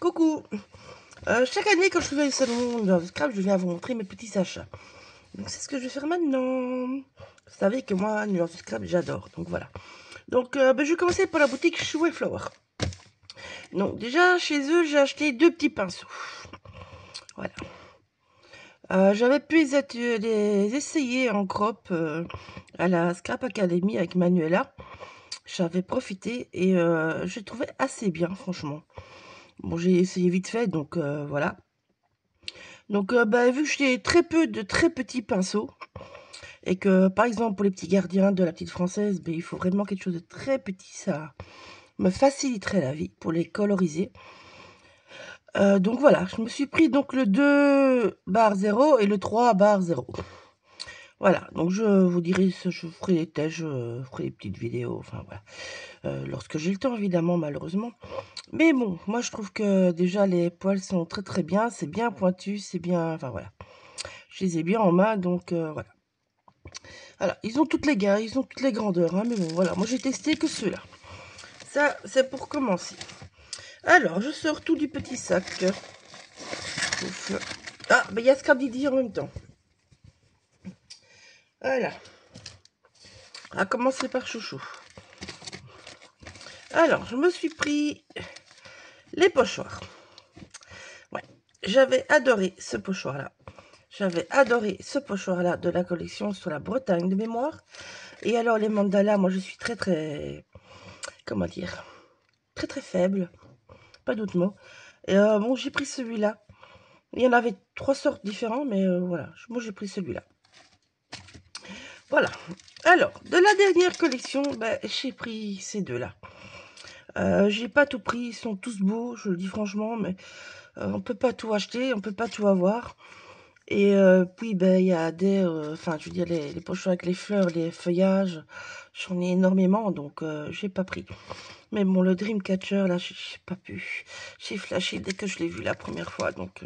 Coucou. Chaque année, quand je fais le salon de Scrap, je viens vous montrer mes petits achats. Donc, c'est ce que je vais faire maintenant. Vous savez que moi, New York Scrap, j'adore. Donc, voilà. Donc, je vais commencer par la boutique Shoe & Flower. Donc, déjà, chez eux, j'ai acheté 2 petits pinceaux. Voilà. J'avais pu les essayer en crop à la Scrap Academy avec Manuela. J'avais profité et je trouvais assez bien, franchement. Bon, j'ai essayé vite fait, donc voilà. Donc, vu que j'ai très peu de très petits pinceaux, et que, par exemple, pour les petits gardiens de la petite française, il faut vraiment quelque chose de très petit, ça me faciliterait la vie pour les coloriser. Donc voilà, je me suis pris donc le 2/0 et le 3/0. Voilà, donc je vous dirai, je ferai des tests, je ferai des petites vidéos, enfin voilà. Lorsque j'ai le temps, évidemment, malheureusement. Mais bon, moi je trouve que déjà les poils sont très très bien, c'est bien pointu, c'est bien, enfin voilà. Je les ai bien en main, donc voilà. Alors, ils ont toutes les grandeurs, hein, mais bon, voilà. Moi, j'ai testé que ceux-là. Ça, c'est pour commencer. Alors, je sors tout du petit sac. Ouf. Ah, il y a Scrap Didi en même temps. Voilà. On va commencer par Chouchou. Alors, je me suis pris les pochoirs. Ouais, j'avais adoré ce pochoir-là. J'avais adoré ce pochoir-là de la collection sur la Bretagne de mémoire. Et alors, les mandalas, moi, je suis très, très... Comment dire? Très, très faible. Pas d'autre mot. Et bon, j'ai pris celui-là. Il y en avait 3 sortes différentes, mais voilà. Moi, j'ai pris celui-là. Voilà. Alors, de la dernière collection, j'ai pris ces deux-là. J'ai pas tout pris, ils sont tous beaux, je le dis franchement, mais on peut pas tout acheter, on peut pas tout avoir. Et puis, il y a des... Enfin, je veux dire, les pochons avec les fleurs, les feuillages, j'en ai énormément, donc j'ai pas pris. Mais bon, le Dreamcatcher, là, j'ai pas pu. J'ai flashé dès que je l'ai vu la première fois, donc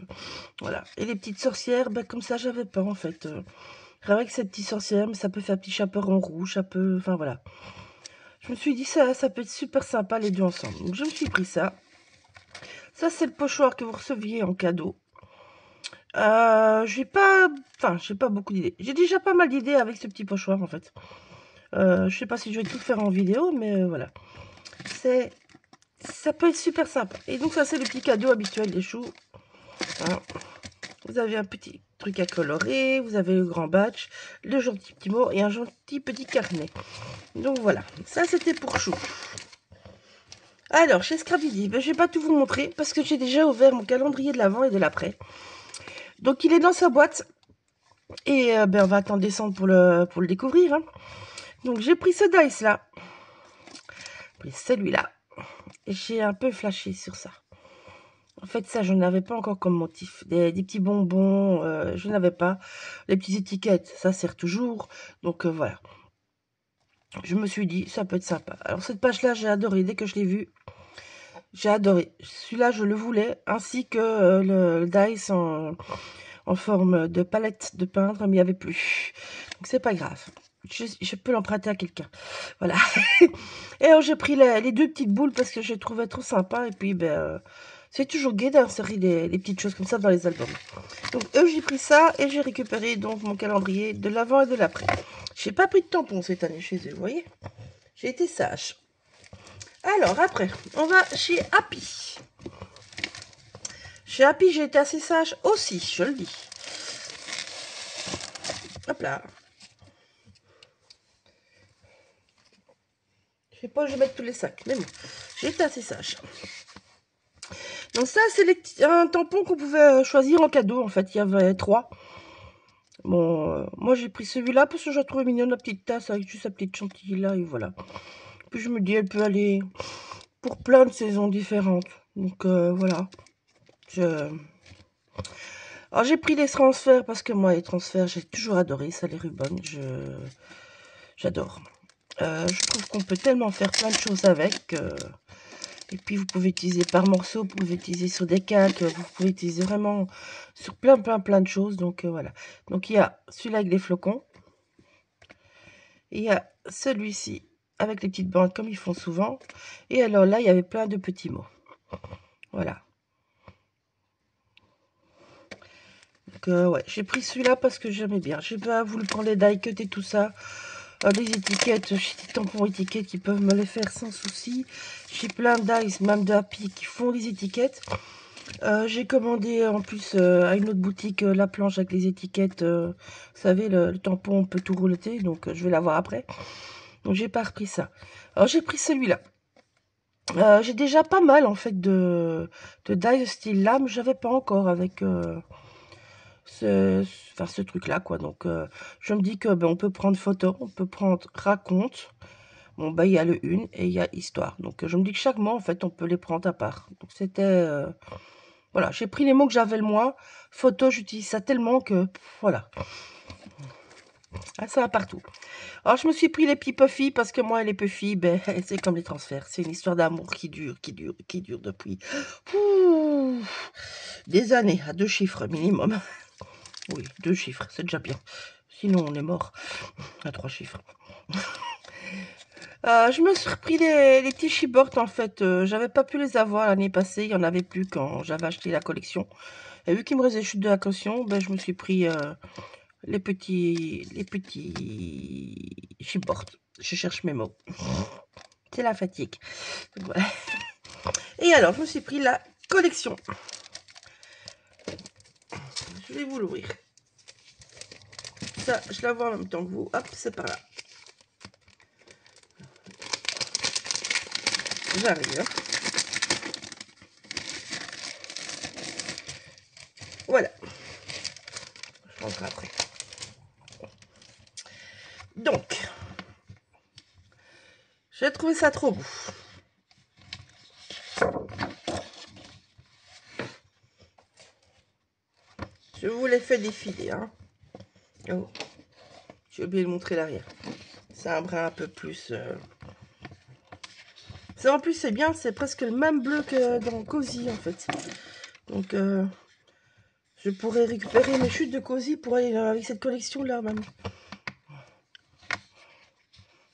voilà. Et les petites sorcières, comme ça, j'avais pas, en fait. Avec ces petites sorcières, mais ça peut faire petit chaperon rouge, ça peut... Enfin, voilà. Je me suis dit, ça peut être super sympa, les deux ensemble. Donc, je me suis pris ça. Ça, c'est le pochoir que vous receviez en cadeau. J'ai pas... Enfin, j'ai pas beaucoup d'idées. J'ai déjà pas mal d'idées avec ce petit pochoir, en fait. Je sais pas si je vais tout faire en vidéo, mais voilà. Ça peut être super sympa. Et donc, ça, c'est le petit cadeau habituel des choux. Hein. Vous avez un petit truc à colorer, vous avez le grand batch, le gentil petit mot et un gentil petit carnet. Donc voilà, ça c'était pour chou. Alors, chez Scrapdiddy, je vais pas tout vous montrer parce que j'ai déjà ouvert mon calendrier de l'avant et de l'après. Donc il est dans sa boîte et on va attendre descendre pour le découvrir. Hein. Donc j'ai pris ce dice là, pris celui-là. J'ai un peu flashé sur ça. En fait, ça, je n'avais pas encore comme motif. Des petits bonbons, je n'avais pas. Les petites étiquettes, ça sert toujours. Donc, voilà. Je me suis dit, ça peut être sympa. Alors, cette page-là, j'ai adoré. Dès que je l'ai vue, j'ai adoré. Celui-là, je le voulais, ainsi que le dice en forme de palette de peindre, mais il n'y avait plus. Donc, c'est pas grave. Je peux l'emprunter à quelqu'un. Voilà. Et alors, j'ai pris les 2 petites boules parce que je les trouvais trop sympa. Et puis, c'est toujours gai d'insérer les petites choses comme ça dans les albums. Donc, j'ai pris ça et j'ai récupéré donc mon calendrier de l'avant et de l'après. J'ai pas pris de tampon cette année chez eux, vous voyez. J'ai été sage. Alors, après, on va chez Happy. Chez Happy, j'ai été assez sage aussi, je le dis. Hop là. Je sais pas où je vais mettre tous les sacs, mais bon, j'ai été assez sage. Donc ça, c'est un tampon qu'on pouvait choisir en cadeau, en fait. Il y avait 3. Bon, moi, j'ai pris celui-là parce que je la trouvais mignonne, la petite tasse avec juste sa petite chantilly là, et voilà. Puis je me dis, elle peut aller pour plein de saisons différentes. Donc voilà. Alors j'ai pris les transferts parce que moi, les transferts, j'ai toujours adoré ça, les rubans. J'adore. Je trouve qu'on peut tellement faire plein de choses avec. Et puis vous pouvez utiliser par morceau, vous pouvez utiliser sur des calques, vous pouvez utiliser vraiment sur plein de choses. Donc voilà. Donc il y a celui-là avec les flocons. Et il y a celui-ci avec les petites bandes comme ils font souvent. Et alors là, il y avait plein de petits mots. Voilà. Donc, ouais, j'ai pris celui-là parce que j'aimais bien. J'ai pas voulu prendre les die cut et tout ça. Les étiquettes, j'ai des tampons étiquettes qui peuvent me les faire sans souci. J'ai plein de dies, même de Happy, qui font des étiquettes. J'ai commandé en plus à une autre boutique la planche avec les étiquettes. Vous savez, le tampon, on peut tout rouleter, donc je vais l'avoir après. Donc j'ai pas repris ça. Alors j'ai pris celui-là. J'ai déjà pas mal en fait de dies de style lame. J'avais pas encore avec ce truc-là, quoi. Donc je me dis que ben, on peut prendre photo, on peut prendre raconte. Bon, bah, il y a le une et il y a histoire. Donc, je me dis que chaque mois, en fait, on peut les prendre à part. Donc, c'était... voilà, j'ai pris les mots que j'avais le moins. Photo, j'utilise ça tellement que... voilà. Ah, ça va partout. Alors, je me suis pris les petits puffy parce que moi, les puffy, ben, c'est comme les transferts. C'est une histoire d'amour qui dure depuis... ouh, des années, à 2 chiffres minimum. Oui, 2 chiffres, c'est déjà bien. Sinon, on est mort. À 3 chiffres. Je me suis repris les petits chipboards en fait. J'avais pas pu les avoir l'année passée. Il y en avait plus quand j'avais acheté la collection. Et vu qu'il me restait chute de la collection, ben, je me suis pris les petits chipboards. Je cherche mes mots. C'est la fatigue. Voilà. Et alors, je me suis pris la collection. Je vais vous l'ouvrir. Ça, je la vois en même temps que vous. Hop, c'est par là. J'arrive. Voilà. Je rentre après. Donc, j'ai trouvé ça trop beau. Je vous l'ai fait défiler. Hein. Oh. J'ai oublié de montrer l'arrière. C'est un brin un peu plus... En plus, c'est bien, c'est presque le même bleu que dans Cozy, en fait. Donc, je pourrais récupérer mes chutes de Cozy pour aller avec cette collection-là, même.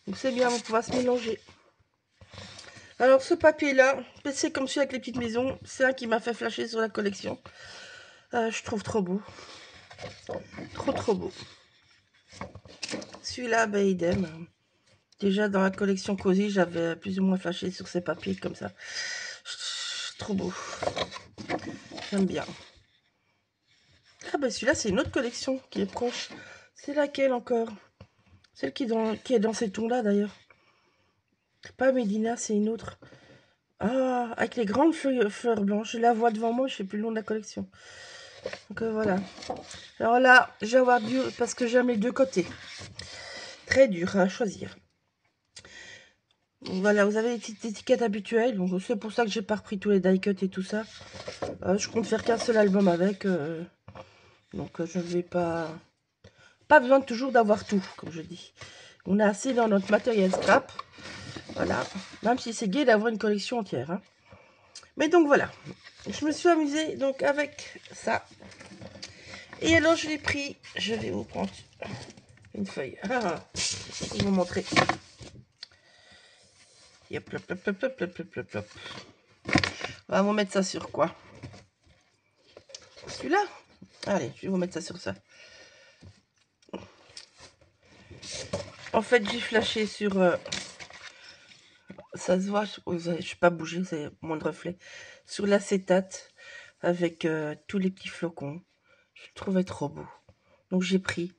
Donc, c'est bien, on pourra se mélanger. Alors, ce papier-là, c'est comme celui avec les petites maisons. C'est un qui m'a fait flasher sur la collection. Je trouve trop beau. Trop beau. Celui-là, ben, idem. Déjà, dans la collection Cozy, j'avais plus ou moins flashé sur ces papiers comme ça. Trop beau. J'aime bien. Ah ben celui-là, c'est une autre collection qui est proche. C'est laquelle encore? Celle qui est dans ces tons-là, d'ailleurs. C'est pas Medina, c'est une autre. Ah, avec les grandes fleurs blanches. Je la vois devant moi, je sais plus le nom de la collection. Donc voilà. Alors là, je vais avoir dur parce que j'aime les deux côtés. Très dur à choisir. Donc voilà, vous avez les petites étiquettes habituelles. Donc c'est pour ça que j'ai pas repris tous les die cut et tout ça. Je compte faire qu'un seul album avec. Donc je ne vais pas... Pas besoin de toujours d'avoir tout, comme je dis. On a assez dans notre matériel scrap. Voilà. Même si c'est gai d'avoir une collection entière. Hein. Mais donc voilà. Je me suis amusée donc avec ça. Et alors je l'ai pris. Je vais vous prendre une feuille. Je vais vous montrer. Hop, hop, hop, hop, hop, hop, hop, hop. On va vous mettre ça sur quoi? Celui-là? Allez, je vais vous mettre ça sur ça. En fait, j'ai flashé sur... ça se voit, je ne suis pas bougé, c'est moins de reflet. Sur l'acétate, avec tous les petits flocons. Je le trouvais trop beau. Donc j'ai pris.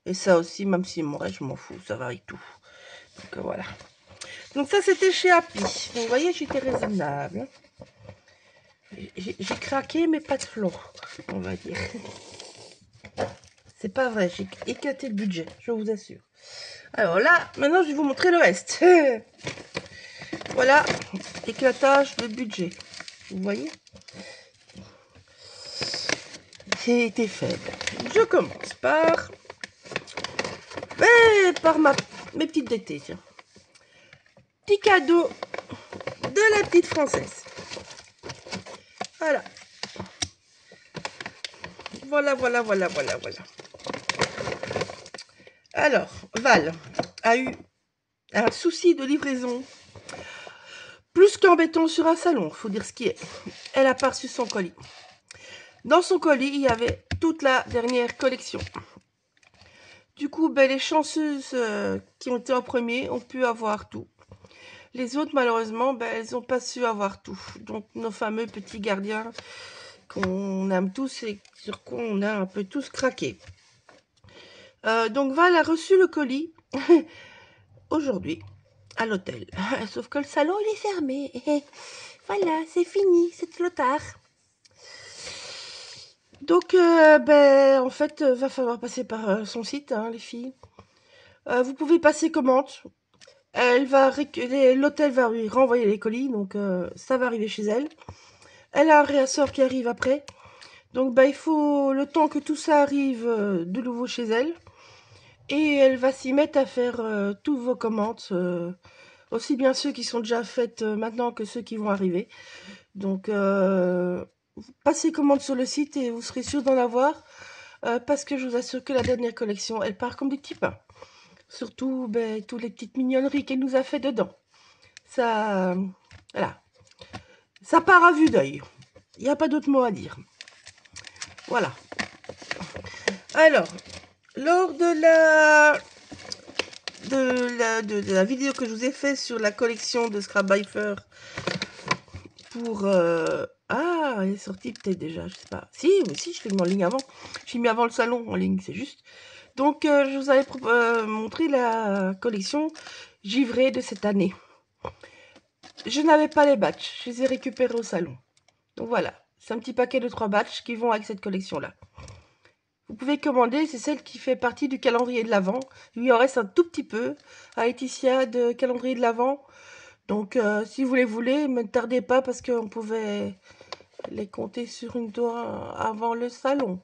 Et ça aussi, même s'il m'en reste, je m'en fous, ça va avec tout. Donc voilà. Donc ça, c'était chez Happy. Donc vous voyez, j'étais raisonnable. J'ai craqué, mais pas de flanc, on va dire. C'est pas vrai, j'ai éclaté le budget, je vous assure. Alors là, maintenant, je vais vous montrer le reste. Voilà, éclatage de budget. Vous voyez? C'était faible. Je commence par... mes petites d'été, tiens. Petit cadeau de la petite française. Voilà. Voilà. Alors, Val a eu un souci de livraison plus qu'embêtant sur un salon, faut dire ce qui est. Elle a pas reçu son colis. Dans son colis, il y avait toute la dernière collection. Du coup, ben, les chanceuses qui ont été en premier ont pu avoir tout. Les autres, malheureusement, ben, elles n'ont pas su avoir tout. Donc, nos fameux petits gardiens qu'on aime tous et sur quoi on a un peu tous craqué. Donc, Val a reçu le colis aujourd'hui à l'hôtel. Sauf que le salon, il est fermé. Voilà, c'est fini, c'est trop tard. Donc, ben, en fait, va falloir passer par son site, hein, les filles. Vous pouvez passer commande. L'hôtel va lui renvoyer les colis, donc ça va arriver chez elle. Elle a un réassort qui arrive après. Donc, bah, il faut le temps que tout ça arrive de nouveau chez elle. Et elle va s'y mettre à faire toutes vos commandes. Aussi bien ceux qui sont déjà faites maintenant que ceux qui vont arriver. Donc, passez commande sur le site et vous serez sûr d'en avoir. Parce que je vous assure que la dernière collection, elle part comme des petits pains. Surtout, ben, toutes les petites mignonneries qu'elle nous a fait dedans. Ça, voilà. Ça part à vue d'œil. Il n'y a pas d'autre mot à dire. Voilà. Alors, lors de la vidéo que je vous ai fait sur la collection de Scrapbifer pour... Ah, elle est sortie peut-être déjà, je sais pas. Si, mais si, je l'ai mis en ligne avant. J'ai mis avant le salon en ligne, c'est juste. Donc, je vous avais montré la collection givrée de cette année. Je n'avais pas les batchs, je les ai récupérés au salon. Donc voilà, c'est un petit paquet de 3 batchs qui vont avec cette collection-là. Vous pouvez commander, c'est celle qui fait partie du calendrier de l'Avent. Il y en reste un tout petit peu à Laetitia de calendrier de l'Avent. Donc, si vous les voulez, ne tardez pas parce qu'on pouvait les compter sur une doigt avant le salon.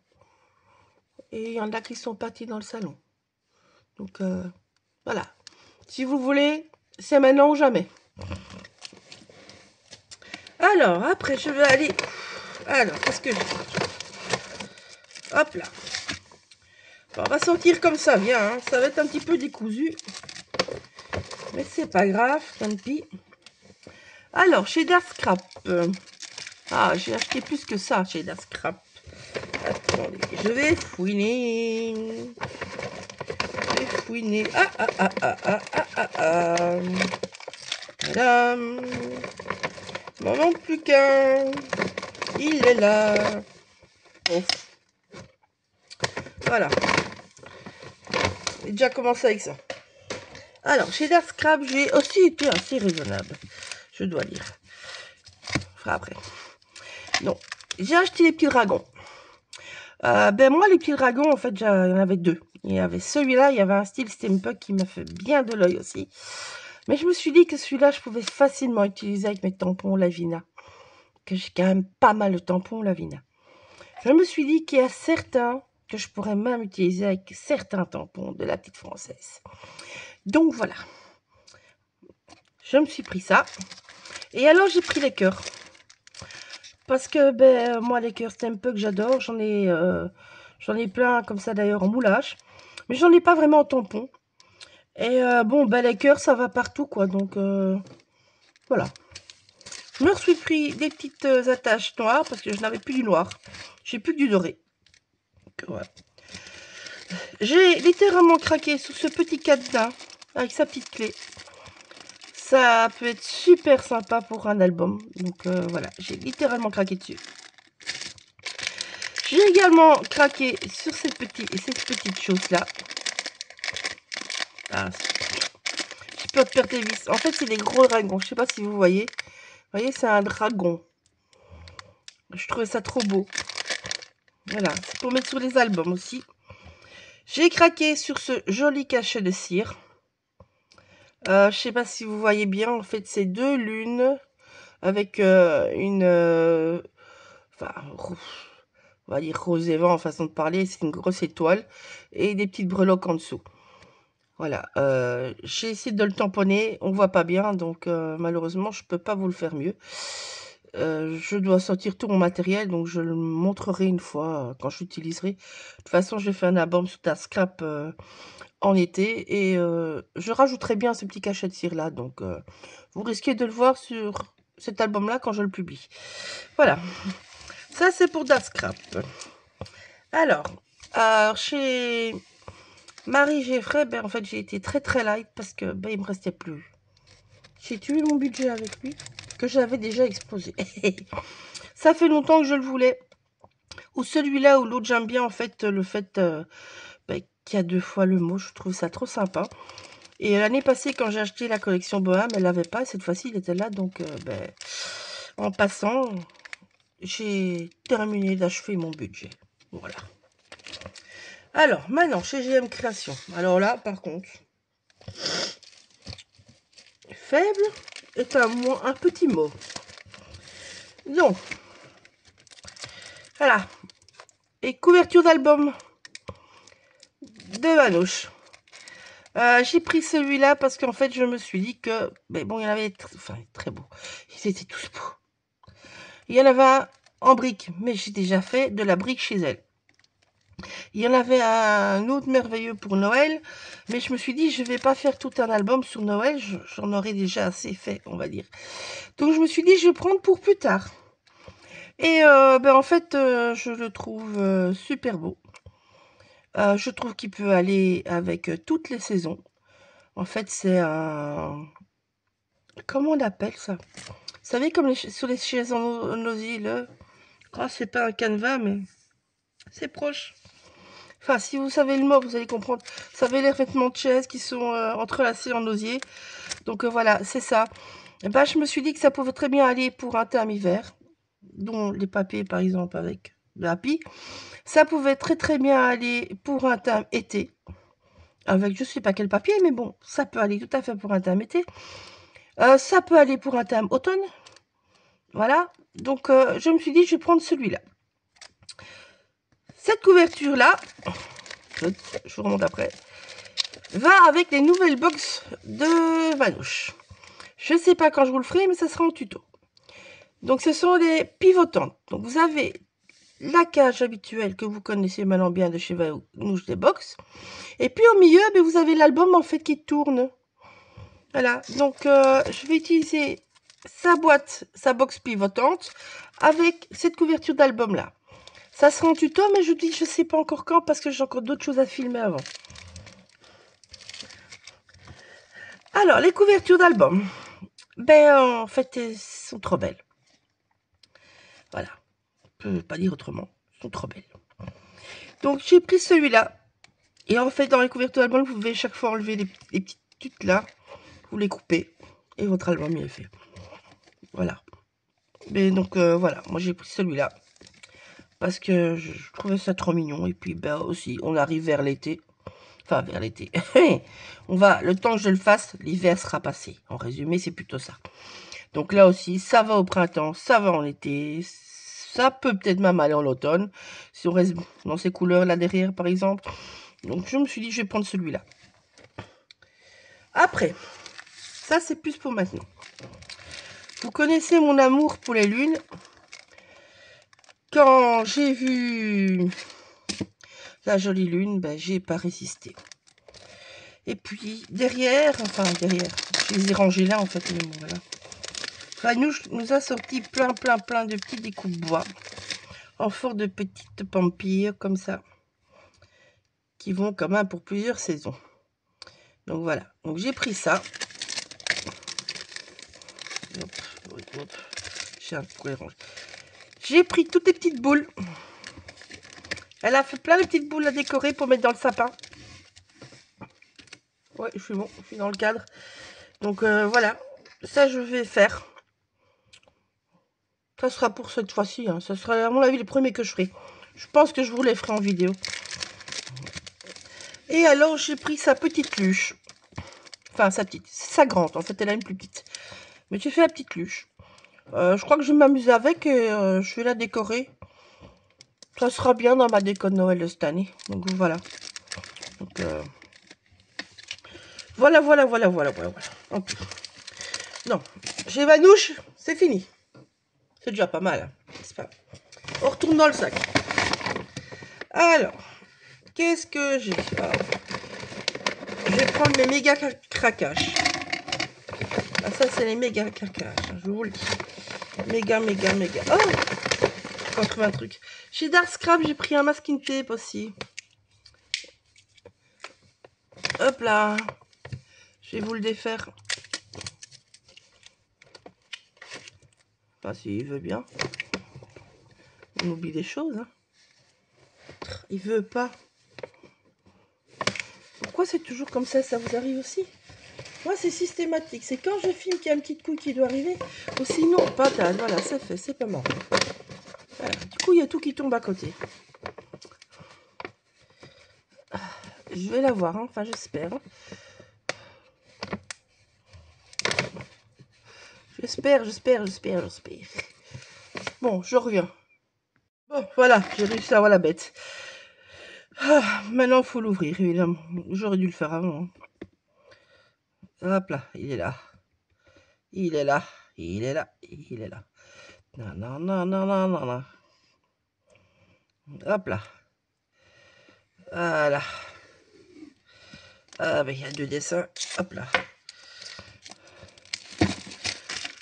Et il y en a qui sont partis dans le salon. Donc, voilà. Si vous voulez, c'est maintenant ou jamais. Alors, après, je vais aller... Alors, qu'est-ce que j'ai? Hop là. Bon, on va sortir comme ça vient. Hein. Ça va être un petit peu décousu. Mais c'est pas grave, tant pis. Alors, chez Scrap. Ah, j'ai acheté plus que ça chez Scrap. Attendez, je vais fouiner. Je vais fouiner. Madame. Il m'en manque plus qu'un. Il est là. Oh. Voilà. J'ai déjà commencé avec ça. Alors, chez Scrap, j'ai aussi été assez raisonnable. Je dois dire. On fera après. Donc, j'ai acheté les petits dragons. Ben moi, les petits dragons, en fait, il y en avait deux. Il y avait celui-là, il y avait un style steampunk qui m'a fait bien de l'œil aussi. Mais je me suis dit que celui-là, je pouvais facilement utiliser avec mes tampons Lavina. Que j'ai quand même pas mal de tampons Lavina. Je me suis dit qu'il y a certains que je pourrais même utiliser avec certains tampons de la petite française. Donc voilà. Je me suis pris ça. Et alors, j'ai pris les cœurs. Parce que, ben, moi, les cœurs steampunk, j'adore. J'en ai plein comme ça, d'ailleurs, en moulage. Mais j'en ai pas vraiment en tampon. Et bon, ben, les cœurs, ça va partout, quoi. Donc, voilà. Je me suis pris des petites attaches noires parce que je n'avais plus du noir. J'ai plus que du doré. Donc, voilà. J'ai littéralement craqué sur ce petit cadenas avec sa petite clé. Ça peut être super sympa pour un album. Donc, voilà. J'ai littéralement craqué dessus. J'ai également craqué sur cette petite chose-là. Ah, j'ai peur de perdre les vis. En fait, c'est des gros dragons. Je ne sais pas si vous voyez. Vous voyez, c'est un dragon. Je trouvais ça trop beau. Voilà, c'est pour mettre sur les albums aussi. J'ai craqué sur ce joli cachet de cire. Je ne sais pas si vous voyez bien. En fait, c'est deux lunes avec une... enfin, on va dire rose et vent en façon de parler, c'est une grosse étoile et des petites breloques en dessous. Voilà, j'ai essayé de le tamponner, on voit pas bien, donc malheureusement je peux pas vous le faire mieux. Je dois sortir tout mon matériel, donc je le montrerai une fois quand je l'utiliserai. De toute façon, j'ai fait un album sur ta scrap en été et je rajouterai bien ce petit cachet de cire là, donc vous risquez de le voir sur cet album là quand je le publie. Voilà. Ça, c'est pour Das Scrap. Alors, chez Marie Geffray, ben, en fait, j'ai été très très light parce que ben, il me restait plus. J'ai tué mon budget avec lui, que j'avais déjà explosé. Ça fait longtemps que je le voulais. Ou celui-là ou l'autre, j'aime bien en fait le fait ben, qu'il y a 2 fois le mot. Je trouve ça trop sympa. Et l'année passée, quand j'ai acheté la collection Bohème, elle l'avait pas. Cette fois-ci, il était là. Donc, ben, en passant, j'ai terminé d'achever mon budget. Voilà. Alors, maintenant, chez GM Création. Alors là, par contre, faible est un petit mot. Donc, voilà. Et couverture d'album de Manouche. J'ai pris celui-là parce qu'en fait, je me suis dit que... Mais bon, il y en avait... Enfin, très beau. Ils étaient tous beaux. Il y en avait un en brique, mais j'ai déjà fait de la brique chez elle. Il y en avait un autre merveilleux pour Noël, mais je me suis dit, je vais pas faire tout un album sur Noël, j'en aurais déjà assez fait, on va dire. Donc je me suis dit, je vais prendre pour plus tard. Et ben, en fait, je le trouve super beau. Je trouve qu'il peut aller avec toutes les saisons. En fait, c'est un... Comment on appelle ça? Vous savez, comme sur les chaises en osier, là. Oh, c'est pas un canevas, mais c'est proche. Enfin, si vous savez le mot, vous allez comprendre. Vous savez, les revêtements de chaises qui sont entrelacés en osier. Donc voilà, c'est ça. Et ben, je me suis dit que ça pouvait très bien aller pour un thème hiver, dont les papiers, par exemple, avec le Happy. Ça pouvait très très bien aller pour un thème été, avec je sais pas quel papier, mais bon, ça peut aller tout à fait pour un thème été. Ça peut aller pour un thème automne. Voilà. Donc, je me suis dit, je vais prendre celui-là. Cette couverture-là, je vous remonte après, va avec les nouvelles box de Manouche. Je ne sais pas quand je vous le ferai, mais ça sera en tuto. Donc, ce sont les pivotantes. Donc, vous avez la cage habituelle que vous connaissez maintenant bien de chez Manouche des box. Et puis, au milieu, ben, vous avez l'album, en fait, qui tourne. Voilà. Donc, je vais utiliser sa boîte, sa box pivotante, avec cette couverture d'album-là. Ça sera en tuto, mais je dis, je sais pas encore quand, parce que j'ai encore d'autres choses à filmer avant. Alors, les couvertures d'album. Ben, en fait, elles sont trop belles. Voilà. Je peux pas dire autrement. Elles sont trop belles. Donc, j'ai pris celui-là. Et en fait, dans les couvertures d'album, vous pouvez chaque fois enlever les petites tuttes là. Vous les coupez. Et votre album, il est fait. Voilà. Mais donc, voilà. Moi, j'ai pris celui-là. Parce que je trouvais ça trop mignon. Et puis, ben, aussi, on arrive vers l'été. Enfin, vers l'été. On va, le temps que je le fasse, l'hiver sera passé. En résumé, c'est plutôt ça. Donc là aussi, ça va au printemps, ça va en été. Ça peut peut-être même aller en automne. Si on reste dans ces couleurs là derrière, par exemple. Donc je me suis dit, je vais prendre celui-là. Après, ça c'est plus pour maintenant. Vous connaissez mon amour pour les lunes. Quand j'ai vu la jolie lune, ben, j'ai pas résisté. Et puis derrière, je les ai rangés là en fait. Mais bon, voilà. Manouche nous a sorti plein de petits découpes-bois en forme de petites pampilles comme ça, qui vont quand même pour plusieurs saisons. Donc voilà, donc j'ai pris ça. J'ai pris toutes les petites boules. Elle a fait plein de petites boules à décorer pour mettre dans le sapin. Ouais, je suis bon, je suis dans le cadre. Donc voilà, ça je vais faire. Ça sera pour cette fois-ci. Hein. Ça sera à mon avis les premiers que je ferai. Je pense que je vous les ferai en vidéo. Et alors j'ai pris sa petite luche. Enfin sa petite, sa grande. En fait elle a une plus petite. Mais j'ai fait la petite luche. Je crois que je vais m'amuser avec et je vais la décorer. Ça sera bien dans ma déco de Noël de cette année. Donc voilà. Donc voilà. Okay. Non, j'ai Manouche, c'est fini. C'est déjà pas mal, n'est-ce pas? On retourne dans le sac. Alors, qu'est-ce que j'ai? Je vais prendre mes méga craquages. Ah, ça, c'est les méga craquages, je vous le dis. Méga. Oh, je trouve un truc. Chez Dark Scrap, j'ai pris un masking tape aussi. Hop là. Je vais vous le défaire. Enfin, s'il veut bien. On oublie des choses. Hein. Il veut pas. Pourquoi c'est toujours comme ça? Ça vous arrive aussi? Moi, c'est systématique. C'est quand je filme qu'il y a une petite couille qui doit arriver. Ou sinon, patate. Voilà, c'est fait. C'est pas marrant. Voilà. Du coup, il y a tout qui tombe à côté. Je vais la voir. Hein. Enfin, j'espère. J'espère. Bon, je reviens. Bon, voilà. J'ai réussi à avoir la bête. Ah, maintenant, il faut l'ouvrir, évidemment. J'aurais dû le faire avant. Hein. Hop là, il est là. Il est là. Il est là. Il est là. Non, non, non, non, non, non, non. Hop là. Voilà. Ah, ben il y a deux dessins. Hop là.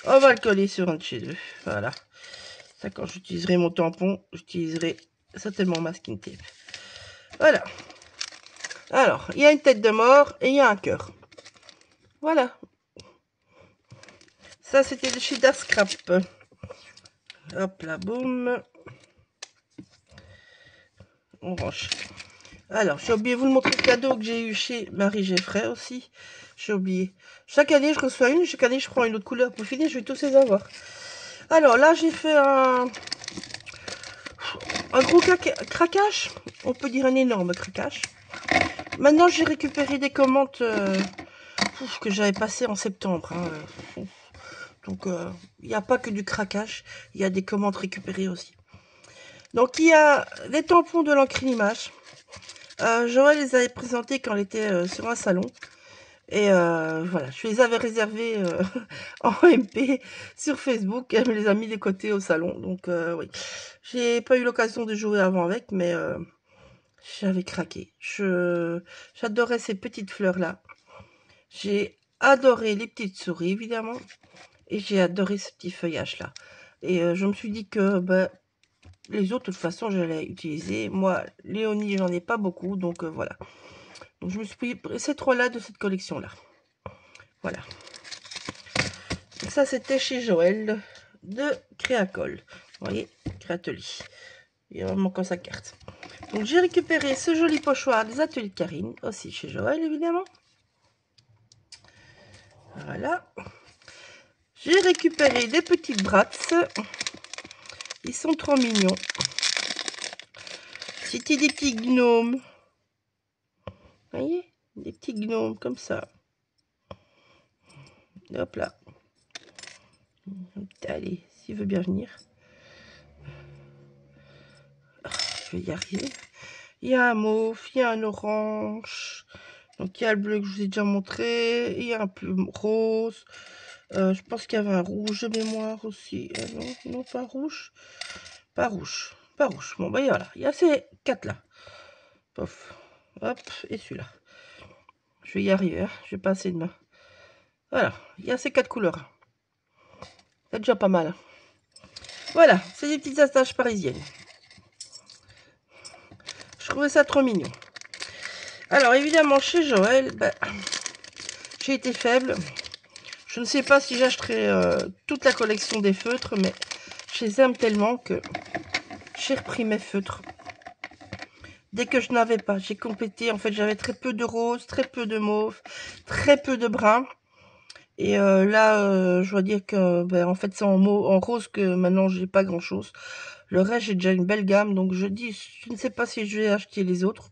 On va le coller sur un de chez eux. Voilà. Ça, quand j'utiliserai mon tampon, j'utiliserai certainement masking tape. Voilà. Alors, il y a une tête de mort et il y a un cœur. Voilà. Ça, c'était de chez Dark Scrap. Hop là, boum. On range. Alors, j'ai oublié de vous le montrer le cadeau que j'ai eu chez Marie Geffray aussi. J'ai oublié. Chaque année, je reçois une. Chaque année, je prends une autre couleur. Pour finir, je vais tous les avoir. Alors là, j'ai fait un gros craquage. On peut dire un énorme craquage. Maintenant, j'ai récupéré des commandes que j'avais passées en septembre. Hein. Donc, il n'y a pas que du craquage. Il y a des commandes récupérées aussi. Donc, il y a des tampons de l'encre image. Joël les avait présentés quand elle était sur un salon. Et voilà, je les avais réservés en MP sur Facebook. Elle me les a mis de côté au salon. Donc, oui. J'ai pas eu l'occasion de jouer avant avec, mais j'avais craqué. J'adorais ces petites fleurs-là. J'ai adoré les petites souris, évidemment. Et j'ai adoré ce petit feuillage-là. Et je me suis dit que les autres, de toute façon, j'allais utiliser. Moi, Léonie, j'en ai pas beaucoup. Donc, voilà. Donc, je me suis pris ces trois-là de cette collection-là. Voilà. Donc, ça, c'était chez Joël de Créacol. Vous voyez, Créatelier. Il y a vraiment comme sa carte. Donc, j'ai récupéré ce joli pochoir des ateliers de Karine. Aussi chez Joël, évidemment. Voilà. J'ai récupéré des petites Bratz. Ils sont trop mignons. C'était des petits gnomes. Vous voyez, des petits gnomes comme ça. Hop là. Allez, s'il veut bien venir. Je vais y arriver. Il y a un mauve, il y a un orange. Donc il y a le bleu que je vous ai déjà montré. Il y a un plus rose. Je pense qu'il y avait un rouge de mémoire aussi. Non, non, pas rouge. Pas rouge. Pas rouge. Bon, ben voilà. Il y a ces quatre là. Pof. Hop. Et celui-là. Je vais y arriver. Hein. Je vais passer de main. Voilà. Il y a ces quatre couleurs. C'est déjà pas mal. Voilà. C'est des petites attaches parisiennes. Je trouvais ça trop mignon. Alors, évidemment, chez Joël, j'ai été faible. Je ne sais pas si j'achèterai toute la collection des feutres, mais je les aime tellement que j'ai repris mes feutres. Dès que je n'avais pas, j'ai complété. En fait, j'avais très peu de rose, très peu de mauve, très peu de brun. Et là, je dois dire que, en fait, c'est en rose que maintenant, j'ai pas grand-chose. Le reste, j'ai déjà une belle gamme. Donc, je ne sais pas si je vais acheter les autres.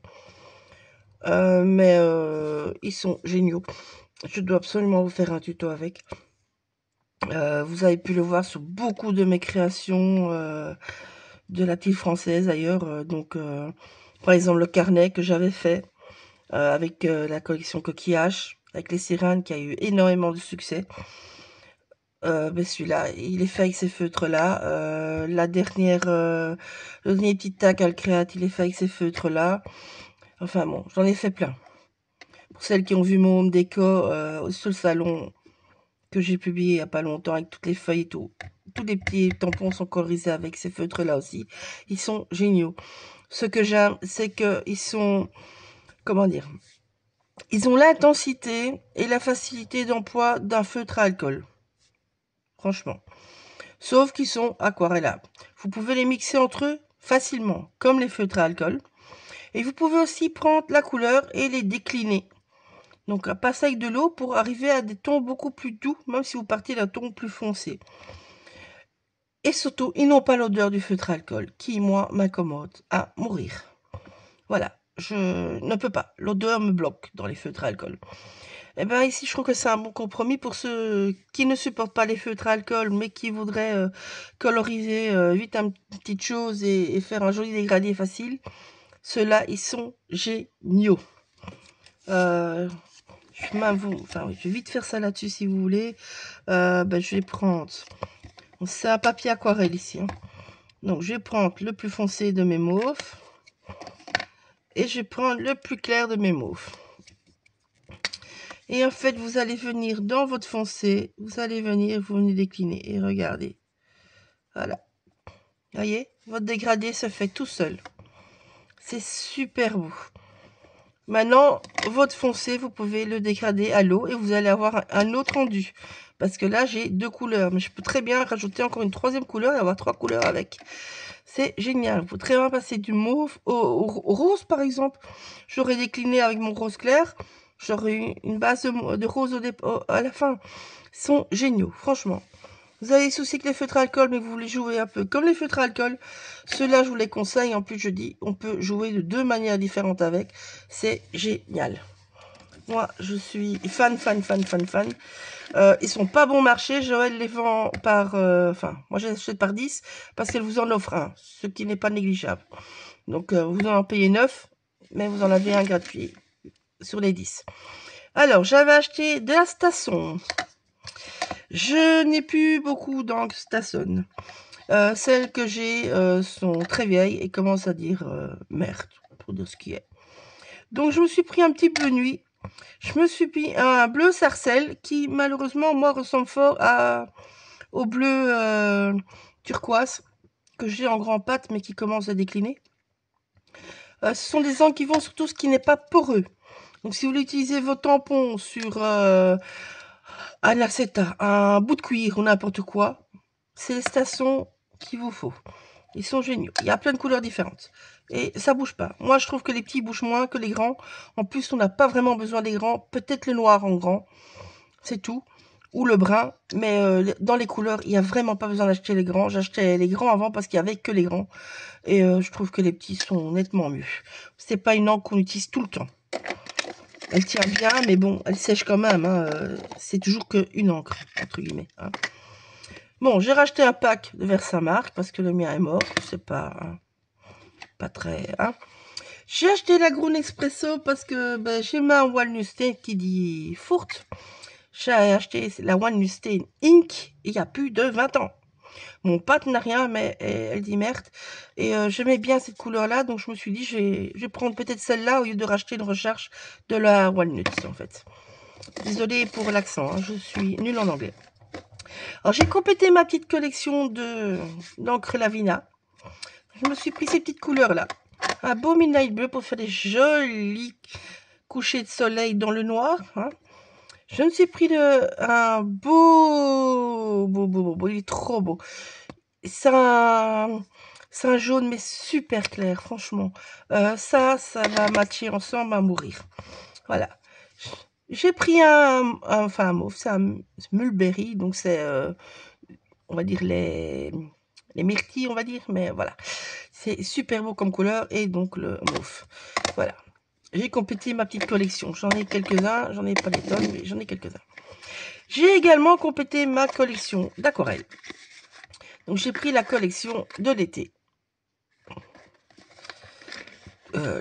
Mais ils sont géniaux. Je dois absolument vous faire un tuto avec. Vous avez pu le voir sur beaucoup de mes créations de la petite française d'ailleurs. Donc, par exemple, le carnet que j'avais fait avec la collection coquillage, avec les sirènes qui a eu énormément de succès. Celui-là, il est fait avec ces feutres-là. La dernière, le dernier petit tac à le créate, il est fait avec ces feutres-là. Enfin bon, j'en ai fait plein. Pour celles qui ont vu mon home déco sur le salon que j'ai publié il n'y a pas longtemps avec toutes les feuilles et tout. tous les petits tampons sont colorisés avec ces feutres-là aussi. Ils sont géniaux. Ce que j'aime, c'est qu'ils sont, comment dire, ils ont l'intensité et la facilité d'emploi d'un feutre à alcool. Franchement. Sauf qu'ils sont aquarellables. Vous pouvez les mixer entre eux facilement, comme les feutres à alcool. Et vous pouvez aussi prendre la couleur et les décliner. Donc, passer avec de l'eau pour arriver à des tons beaucoup plus doux, même si vous partez d'un ton plus foncé. Et surtout, ils n'ont pas l'odeur du feutre à alcool, qui, moi, m'incommode à mourir. Voilà, je ne peux pas. L'odeur me bloque dans les feutres à alcool. Et bien ici, je trouve que c'est un bon compromis pour ceux qui ne supportent pas les feutres à alcool, mais qui voudraient coloriser vite une petite chose et faire un joli dégradé facile. Ceux-là, ils sont géniaux. Je vais vite faire ça là-dessus si vous voulez. Je vais prendre... C'est un papier aquarelle ici. Hein. Donc, je vais prendre le plus foncé de mes mauves. Et je vais prendre le plus clair de mes mauves. Et en fait, vous allez venir dans votre foncé. Vous allez venir décliner. Et regardez. Voilà. Voyez, votre dégradé se fait tout seul. C'est super beau. Maintenant, votre foncé, vous pouvez le dégrader à l'eau et vous allez avoir un autre rendu. Parce que là, j'ai 2 couleurs. Mais je peux très bien rajouter encore une 3e couleur et avoir 3 couleurs avec. C'est génial. Vous pouvez très bien passer du mauve au rose, par exemple. J'aurais décliné avec mon rose clair. J'aurais eu une base de rose à la fin. Ils sont géniaux, franchement. Vous avez des soucis avec les feutres à alcool, mais vous voulez jouer un peu comme les feutres à alcool. Ceux-là, je vous les conseille. En plus, je dis, on peut jouer de 2 manières différentes avec. C'est génial. Moi, je suis fan. Ils sont pas bon marché. Joël les vend par... moi, je les achète par 10 parce qu'elle vous en offre un, ce qui n'est pas négligeable. Donc, vous en payez 9, mais vous en avez un gratuit sur les 10. Alors, j'avais acheté de la Stasson. Je n'ai plus beaucoup d'encre Stasson. Celles que j'ai sont très vieilles et commencent à dire merde, pour dire ce qui est. Donc, je me suis pris un petit bleu nuit. Je me suis pris un bleu sarcelle qui, malheureusement, moi, ressemble fort au bleu turquoise que j'ai en grand pâte, mais qui commence à décliner. Ce sont des encres qui vont sur tout ce qui n'est pas poreux. Donc, si vous voulez utiliser vos tampons sur un acétat, un bout de cuir ou n'importe quoi, c'est les Stations qu'il vous faut. Ils sont géniaux. Il y a plein de couleurs différentes. Et ça bouge pas. Moi, je trouve que les petits bougent moins que les grands. En plus, on n'a pas vraiment besoin des grands. Peut-être le noir en grand. C'est tout. Ou le brun. Mais dans les couleurs, il n'y a vraiment pas besoin d'acheter les grands. J'achetais les grands avant parce qu'il n'y avait que les grands. Et je trouve que les petits sont nettement mieux. C'est pas une encre qu'on utilise tout le temps. Elle tient bien, mais bon, elle sèche quand même. Hein. C'est toujours qu'une encre, entre guillemets. Hein. Bon, j'ai racheté un pack de Versamark parce que le mien est mort. C'est pas très... Hein. J'ai acheté la Groen Espresso parce que j'ai ma Wallenstein qui dit fourte. J'ai acheté la Wallenstein Ink il y a plus de 20 ans. Mon pâte n'a rien, mais elle dit merde. Et j'aimais bien cette couleur-là, donc je me suis dit, je vais prendre peut-être celle-là au lieu de racheter une recherche de la Walnut, en fait. Désolée pour l'accent, hein, je suis nulle en anglais. Alors, j'ai complété ma petite collection d'encre Lavina. Je me suis pris ces petites couleurs-là. Un beau midnight bleu pour faire des jolis couchers de soleil dans le noir. Hein. Je me suis pris un beau, il est trop beau. C'est un jaune, mais super clair, franchement. Ça va matcher ensemble à mourir. Voilà. J'ai pris un mauve, c'est un mulberry, donc c'est, on va dire, les myrtilles, on va dire, mais voilà. C'est super beau comme couleur, et donc le mauve. Voilà. J'ai complété ma petite collection. J'en ai quelques-uns, j'en ai pas des tonnes, mais j'en ai quelques-uns. J'ai également complété ma collection d'aquarelle. Donc j'ai pris la collection de l'été.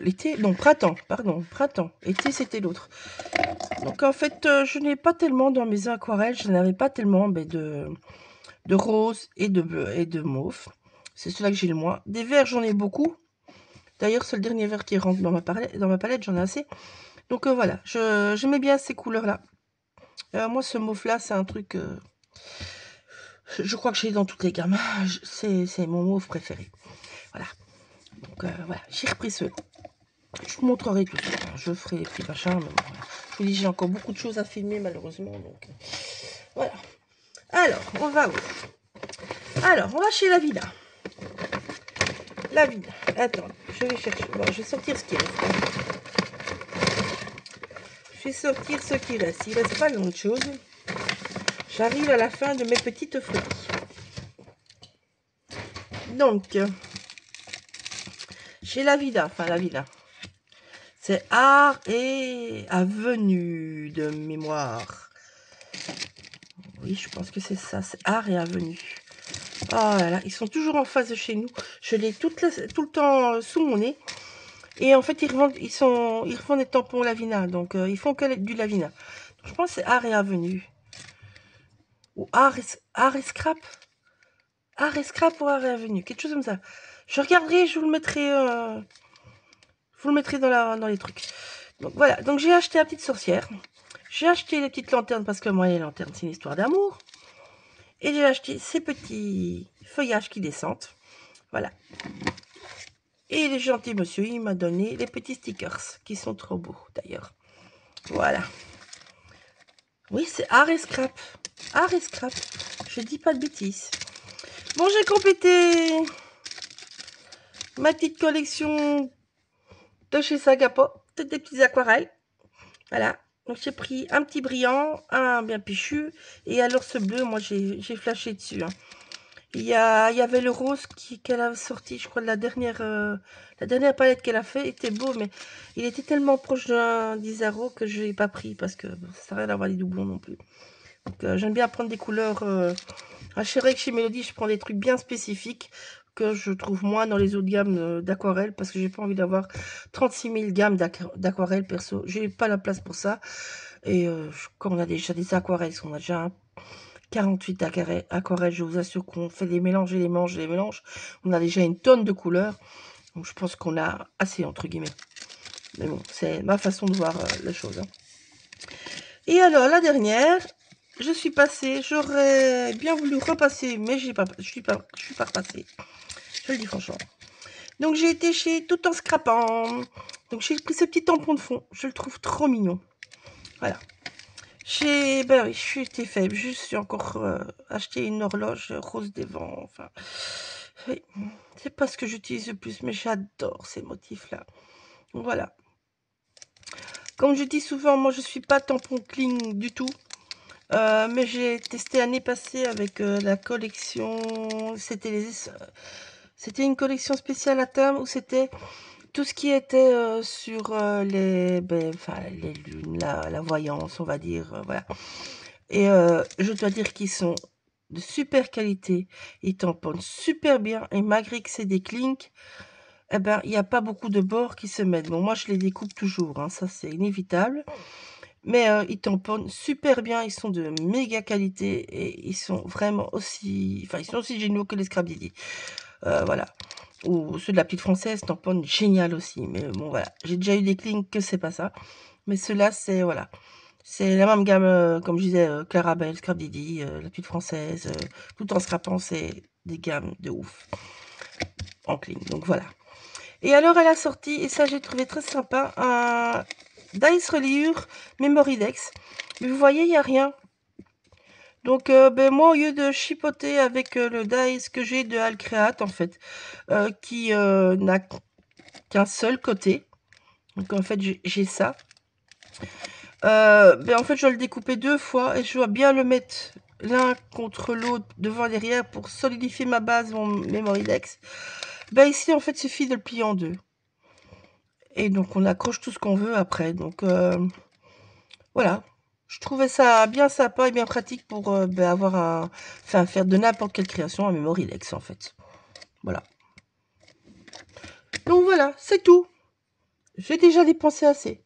L'été, non, printemps, pardon, printemps. Été, c'était l'autre. Donc en fait, je n'ai pas tellement dans mes aquarelles, je n'avais pas tellement de rose et de bleu et de mauve. C'est cela que j'ai le moins. Des verts, j'en ai beaucoup. D'ailleurs, c'est le dernier vert qui rentre dans ma palette, j'en ai assez. Donc voilà, j'aimais bien ces couleurs-là. Moi, ce mauve-là, c'est un truc Je crois que j'ai dans toutes les gammes. C'est mon mauve préféré. Voilà. Donc voilà, j'ai repris ceux. Je vous montrerai tout ça. Je ferai les petits machins. Mais bon, voilà. Je vous dis, j'ai encore beaucoup de choses à filmer malheureusement. Donc voilà. Alors, on va où? Alors, on va chez la Villa. La Villa. Attends, je vais chercher. Bon, je vais sortir ce qui reste. Je vais sortir ce qui reste. Il reste pas grand chose. J'arrive à la fin de mes petites folies. Donc, chez la Villa, enfin la Villa. C'est Art et Avenue de mémoire. Oui, je pense que c'est ça. C'est Art et Avenue. Oh là là, ils sont toujours en face de chez nous. Je l'ai tout le temps sous mon nez. Et en fait, ils revendent des tampons Lavina. Donc, ils font que du Lavina. Donc, je pense que c'est Art et Avenue. Ou Art et Scrap. Art et Scrap ou Art et Avenue. Quelque chose comme ça. Je regarderai, je vous le mettrai... vous le mettrez dans les trucs. Donc voilà, donc j'ai acheté la petite sorcière. J'ai acheté les petites lanternes parce que moi les lanternes c'est une histoire d'amour. Et j'ai acheté ces petits feuillages qui descendent. Voilà. Et le gentil monsieur, il m'a donné les petits stickers qui sont trop beaux d'ailleurs. Voilà. Oui, c'est Art et Scrap. Art et Scrap. Je dis pas de bêtises. Bon, j'ai complété ma petite collection de chez Sagapo. Toutes des petites aquarelles. Voilà. Donc j'ai pris un petit brillant, un bien pichu, et alors ce bleu, moi j'ai flashé dessus. Hein. Il y avait le rose qu'elle a sorti, je crois, de la dernière palette qu'elle a fait, était beau, mais il était tellement proche d'un d'Isaro que je l'ai pas pris, parce que ça sert à rien d'avoir des doublons non plus. Donc j'aime bien prendre des couleurs... c'est vrai que chez Mélodie, je prends des trucs bien spécifiques, que je trouve moins dans les autres gammes d'aquarelle, parce que j'ai pas envie d'avoir 36 000 gammes d'aquarelle perso. J'ai pas la place pour ça. Et quand on a déjà des aquarelles, on a déjà 48 aquarelles, je vous assure qu'on fait des mélanges et des mélanges et des mélanges. On a déjà une tonne de couleurs. Donc je pense qu'on a assez, entre guillemets. Mais bon, c'est ma façon de voir la chose. Hein. Et alors, la dernière, je suis passée, j'aurais bien voulu repasser, mais je suis pas repassée. Je le dis franchement. Donc j'ai été chez Tout en Scrapant. Donc j'ai pris ce petit tampon de fond. Je le trouve trop mignon. Voilà. Ben oui, je été faible. Je suis encore acheté une horloge rose des vents. Enfin, oui, c'est pas ce que j'utilise le plus, mais j'adore ces motifs-là. Voilà. Comme je dis souvent, moi je suis pas tampon clean du tout. Mais j'ai testé l'année passée avec la collection. C'était une collection spéciale à thème où c'était tout ce qui était sur les lunes, la voyance, on va dire, voilà. Et je dois dire qu'ils sont de super qualité, ils tamponnent super bien, et malgré que c'est des clinks, eh ben, il n'y a pas beaucoup de bords qui se mettent. Bon, moi, je les découpe toujours, hein, ça c'est inévitable. Mais ils tamponnent super bien, ils sont de méga qualité, et ils sont vraiment aussi... Enfin, ils sont aussi géniaux que les Scrap Didi. Voilà. Ou ceux de la petite française tamponnent génial aussi. Mais bon, voilà. J'ai déjà eu des clinks que c'est pas ça. Mais ceux-là, c'est... Voilà. C'est la même gamme, comme je disais, Clarabelle, Scrap Didi, la petite française, tout en scrapant, c'est des gammes de ouf en clean. Donc voilà. Et alors, elle a sorti, et ça j'ai trouvé très sympa, un Dice Reliure Memory Dex. Mais vous voyez, il n'y a rien. Donc, ben, moi, au lieu de chipoter avec le Dice que j'ai de Alcreate, en fait, qui n'a qu'un seul côté. Donc, en fait, j'ai ça. Ben, en fait, je dois le découper 2 fois et je dois bien le mettre l'un contre l'autre, devant et derrière, pour solidifier ma base, mon Memory Dex. Ben, ici, en fait, il suffit de le plier en 2. Et donc, on accroche tout ce qu'on veut après. Donc, voilà. Je trouvais ça bien sympa et bien pratique pour ben, avoir faire de n'importe quelle création un Memory Dex, en fait. Voilà. Donc, voilà, c'est tout. J'ai déjà dépensé assez.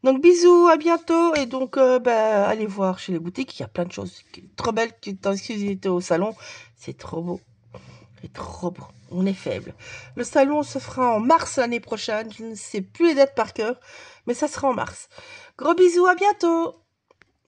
Donc bisous, à bientôt, et donc bah, allez voir chez les boutiques, il y a plein de choses trop belles qui sont en exclusivité au salon, c'est trop beau, c'est trop beau, on est faible. Le salon se fera en mars l'année prochaine, je ne sais plus les dates par cœur, mais ça sera en mars. Gros bisous, à bientôt.